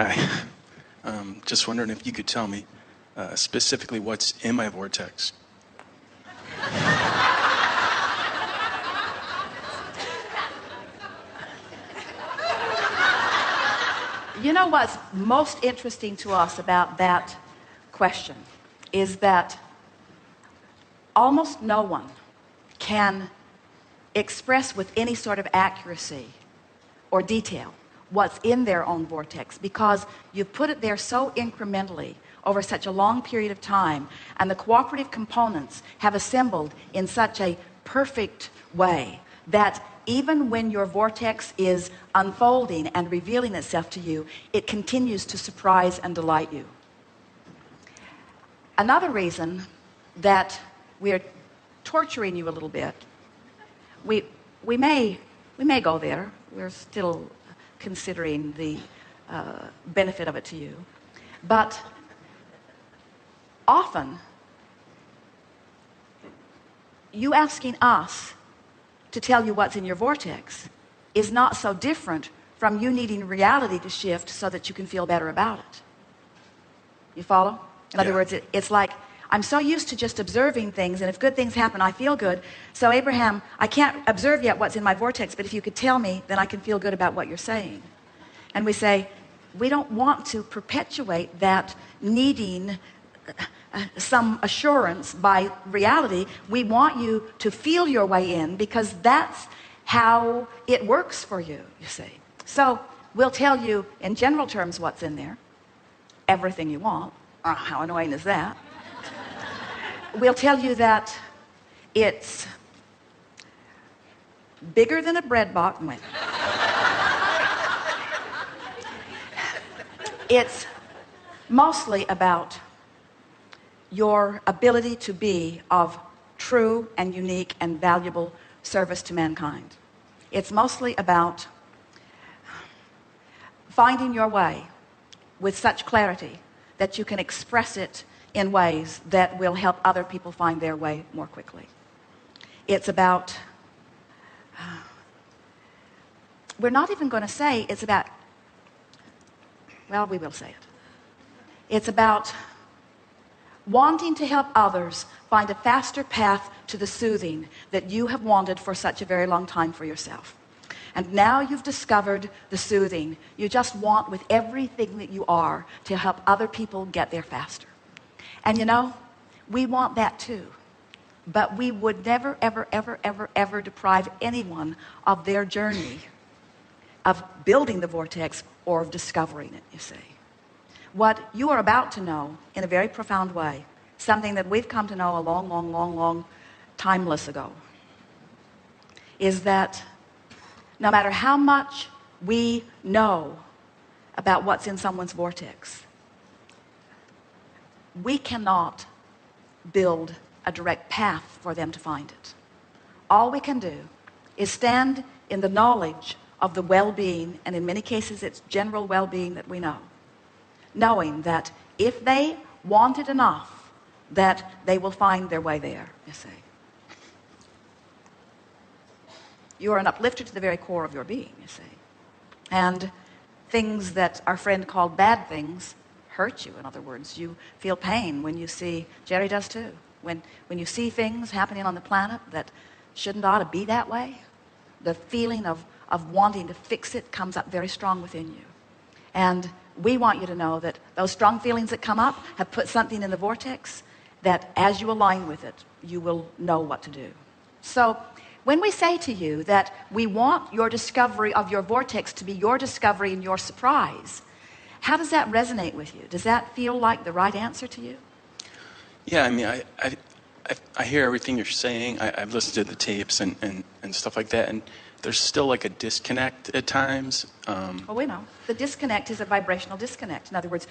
Hi. Just wondering if you could tell me specifically what's in my vortex. You know what's most interesting to us about that question is that almost no one can express with any sort of accuracy or detail what's in their own vortex, because you've put it there so incrementally over such a long period of time, and the cooperative components have assembled in such a perfect way that even when your vortex is unfolding and revealing itself to you, it continues to surprise and delight you. Another reason that we're torturing you a little bit, we may go there. We're still considering the benefit of it to you, but often you asking us to tell you what's in your vortex is not so different from you needing reality to shift so that you can feel better about it. You follow? In other words, it's like, I'm so used to just observing things, and if good things happen, I feel good. So Abraham, I can't observe yet what's in my vortex, but if you could tell me, then I can feel good about what you're saying. And we say, we don't want to perpetuate that needing some assurance by reality. We want you to feel your way in, because that's how it works for you, you see. So we'll tell you in general terms what's in there, everything you want. How annoying is that? We'll tell you that it's bigger than a bread box. It's mostly about your ability to be of true and unique and valuable service to mankind. It's mostly about finding your way with such clarity that you can express it in ways that will help other people find their way more quickly. It's about, we're not even going to say it's about, well, we will say it. It's about wanting to help others find a faster path to the soothing that you have wanted for such a very long time for yourself. And now you've discovered the soothing you just want with everything that you are to help other people get there faster. And you know, we want that too. But we would never, ever, ever, ever, ever deprive anyone of their journey of building the vortex or of discovering it, you see. What you are about to know in a very profound way, something that we've come to know a long, long, long, long timeless ago, is that no matter how much we know about what's in someone's vortex, we cannot build a direct path for them to find it. All we can do is stand in the knowledge of the well-being, and in many cases it's general well-being that we know, knowing that if they want it enough, that they will find their way there, you see. You are an uplifter to the very core of your being, you see. And things that our friend called bad things hurt you. In other words, you feel pain when you see, Jerry does too, when you see things happening on the planet that shouldn't ought to be that way, the feeling of wanting to fix it comes up very strong within you. And we want you to know that those strong feelings that come up have put something in the vortex that as you align with it, you will know what to do. So when we say to you that we want your discovery of your vortex to be your discovery and your surprise, how does that resonate with you? Does that feel like the right answer to you? Yeah, I mean, I hear everything you're saying. I've listened to the tapes and stuff like that, and there's still like a disconnect at times. Well, we know. The disconnect is a vibrational disconnect. In other words,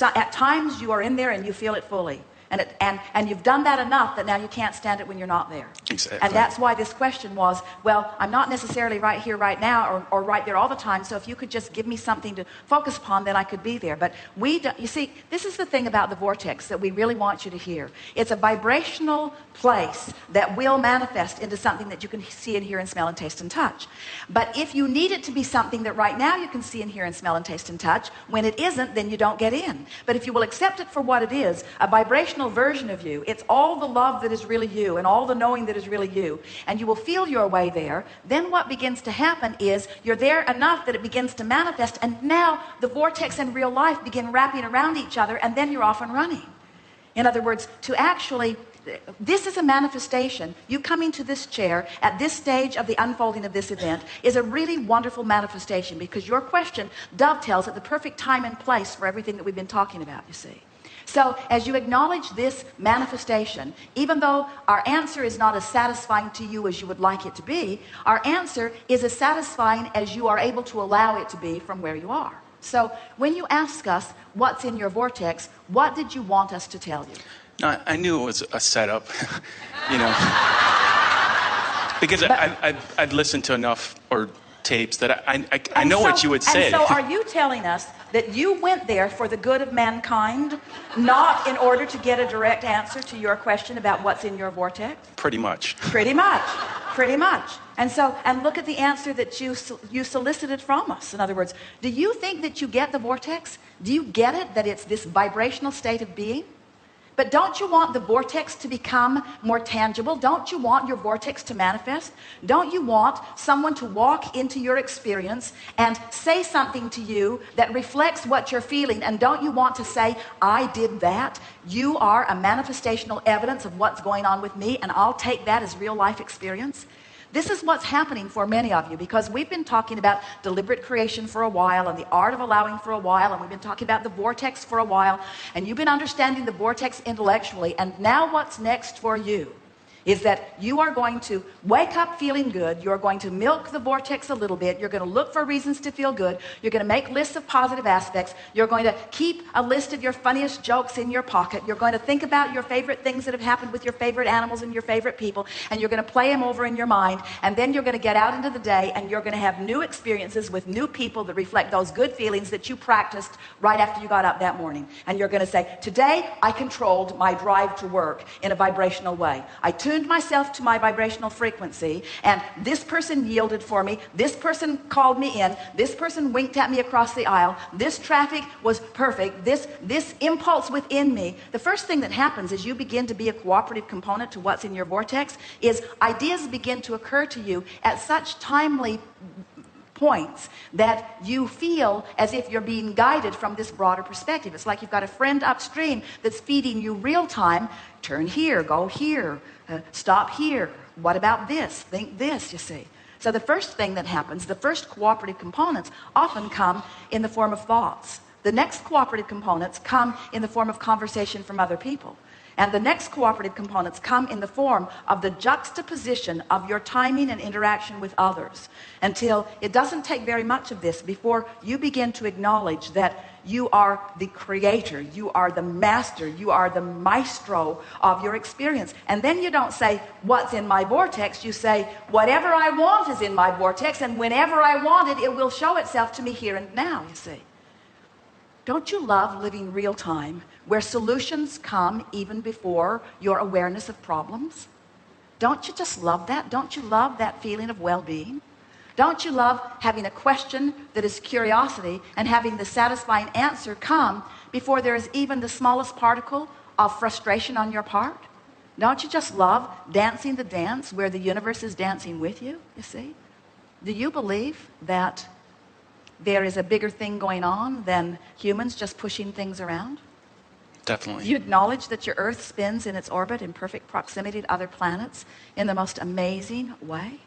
at times you are in there and you feel it fully. And you've done that enough that now you can't stand it when you're not there. Exactly. And that's why this question was, well, I'm not necessarily right here, right now, or right there all the time, so if you could just give me something to focus upon, then I could be there. But you see, this is the thing about the vortex that we really want you to hear. It's a vibrational place that will manifest into something that you can see and hear and smell and taste and touch. But if you need it to be something that right now you can see and hear and smell and taste and touch, when it isn't, then you don't get in. But if you will accept it for what it is, a vibrational version of you, it's all the love that is really you and all the knowing that is really you, and you will feel your way there, then what begins to happen is you're there enough that it begins to manifest, and now the vortex and real life begin wrapping around each other, and then you're off and running. In other words, this is a manifestation. You coming to this chair at this stage of the unfolding of this event is a really wonderful manifestation, because your question dovetails at the perfect time and place for everything that we've been talking about, you see. So as you acknowledge this manifestation, even though our answer is not as satisfying to you as you would like it to be, our answer is as satisfying as you are able to allow it to be from where you are. So when you ask us what's in your vortex, what did you want us to tell you? No, I knew it was a setup, because I'd listened to enough tapes that I know what you would say. And so are you telling us that you went there for the good of mankind, not in order to get a direct answer to your question about what's in your vortex? Pretty much. Pretty much. Pretty much. And look at the answer that you solicited from us. In other words, do you think that you get the vortex? Do you get it, that it's this vibrational state of being? But don't you want the vortex to become more tangible? Don't you want your vortex to manifest? Don't you want someone to walk into your experience and say something to you that reflects what you're feeling? And don't you want to say, I did that? You are a manifestational evidence of what's going on with me, and I'll take that as real life experience? This is what's happening for many of you, because we've been talking about deliberate creation for a while and the art of allowing for a while, and we've been talking about the vortex for a while, and you've been understanding the vortex intellectually. And now what's next for you is that you are going to wake up feeling good. You're going to milk the vortex a little bit. You're going to look for reasons to feel good. You're going to make lists of positive aspects. You're going to keep a list of your funniest jokes in your pocket. You're going to think about your favorite things that have happened with your favorite animals and your favorite people, and you're going to play them over in your mind. And then you're going to get out into the day, and you're going to have new experiences with new people that reflect those good feelings that you practiced right after you got up that morning. And you're going to say, today I controlled my drive to work in a vibrational way. I tuned myself to my vibrational frequency, and this person yielded for me. This person called me in. This person winked at me across the aisle. This traffic was perfect. This impulse within me. The first thing that happens as you begin to be a cooperative component to what's in your vortex is ideas begin to occur to you at such timely points that you feel as if you're being guided from this broader perspective. It's like you've got a friend upstream that's feeding you real time. Turn here, go here, stop here. What about this? Think this, you see. So the first thing that happens, the first cooperative components often come in the form of thoughts. The next cooperative components come in the form of conversation from other people. And the next cooperative components come in the form of the juxtaposition of your timing and interaction with others, until it doesn't take very much of this before you begin to acknowledge that you are the creator, you are the master, you are the maestro of your experience. And then you don't say, what's in my vortex? You say, whatever I want is in my vortex, and whenever I want it, it will show itself to me here and now, you see. Don't you love living real time, where solutions come even before your awareness of problems? Don't you just love that? Don't you love that feeling of well-being? Don't you love having a question that is curiosity and having the satisfying answer come before there is even the smallest particle of frustration on your part? Don't you just love dancing the dance where the universe is dancing with you, you see? Do you believe that there is a bigger thing going on than humans just pushing things around? Definitely. Do you acknowledge that your Earth spins in its orbit in perfect proximity to other planets in the most amazing way?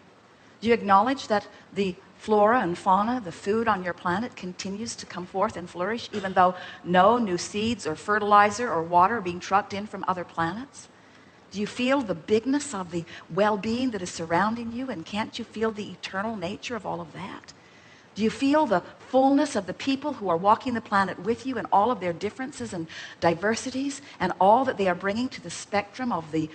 Do you acknowledge that the flora and fauna, the food on your planet, continues to come forth and flourish, even though no new seeds or fertilizer or water are being trucked in from other planets? Do you feel the bigness of the well-being that is surrounding you, and can't you feel the eternal nature of all of that? Do you feel the fullness of the people who are walking the planet with you and all of their differences and diversities and all that they are bringing to the spectrum of the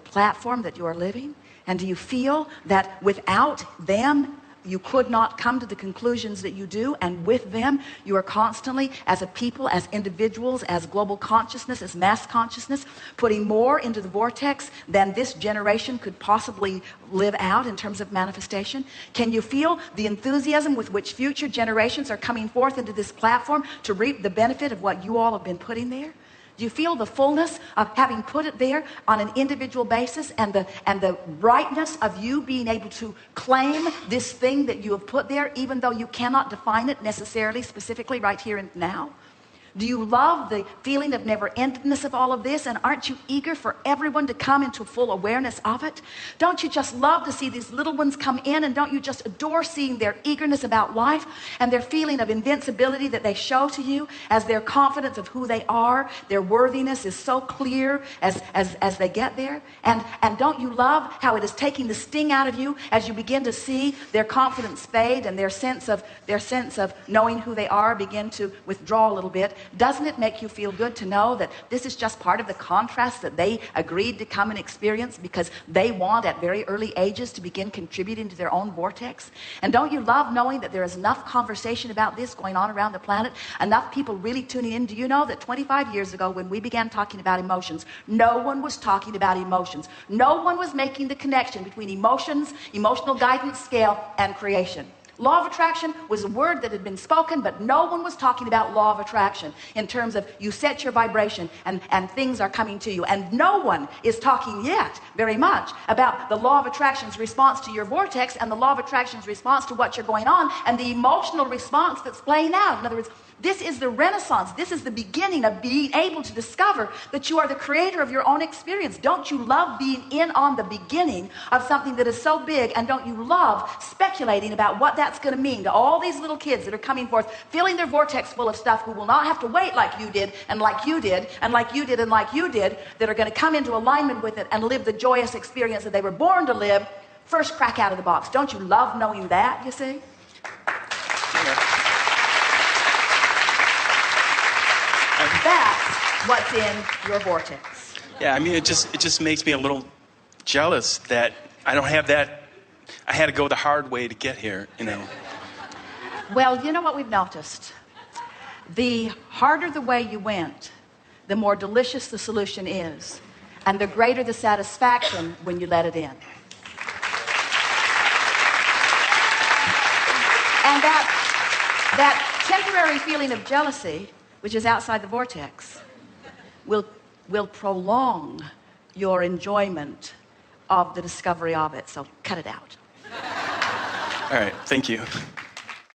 platform that you are living? And do you feel that without them, you could not come to the conclusions that you do, and with them, you are constantly, as a people, as individuals, as global consciousness, as mass consciousness, putting more into the vortex than this generation could possibly live out in terms of manifestation? Can you feel the enthusiasm with which future generations are coming forth into this platform to reap the benefit of what you all have been putting there? Do you feel the fullness of having put it there on an individual basis, and the rightness of you being able to claim this thing that you have put there, even though you cannot define it necessarily specifically right here and now? Do you love the feeling of never-endedness of all of this? And aren't you eager for everyone to come into full awareness of it? Don't you just love to see these little ones come in? And don't you just adore seeing their eagerness about life and their feeling of invincibility that they show to you as their confidence of who they are? Their worthiness is so clear as they get there. And don't you love how it is taking the sting out of you as you begin to see their confidence fade and their sense of knowing who they are begin to withdraw a little bit? Doesn't it make you feel good to know that this is just part of the contrast that they agreed to come and experience because they want at very early ages to begin contributing to their own vortex? And don't you love knowing that there is enough conversation about this going on around the planet, enough people really tuning in? Do you know that 25 years ago when we began talking about emotions, no one was talking about emotions. No one was making the connection between emotions, emotional guidance scale, and creation. Law of attraction was a word that had been spoken, but no one was talking about law of attraction in terms of you set your vibration and things are coming to you. And no one is talking yet very much about the law of attraction's response to your vortex and the law of attraction's response to what you're going on and the emotional response that's playing out. In other words, this is the renaissance. This is the beginning of being able to discover that you are the creator of your own experience. Don't you love being in on the beginning of something that is so big? And don't you love speculating about what that's going to mean to all these little kids that are coming forth, filling their vortex full of stuff, who will not have to wait like you did and like you did and like you did and like you did, that are going to come into alignment with it and live the joyous experience that they were born to live, first crack out of the box. Don't you love knowing that, you see? That's what's in your vortex. Yeah, I mean, it just makes me a little jealous that I don't have that. I had to go the hard way to get here, you know. Well, you know what we've noticed? The harder the way you went, the more delicious the solution is, and the greater the satisfaction when you let it in. And that temporary feeling of jealousy, which is outside the vortex, will prolong your enjoyment of the discovery of it. So cut it out. All right, thank you.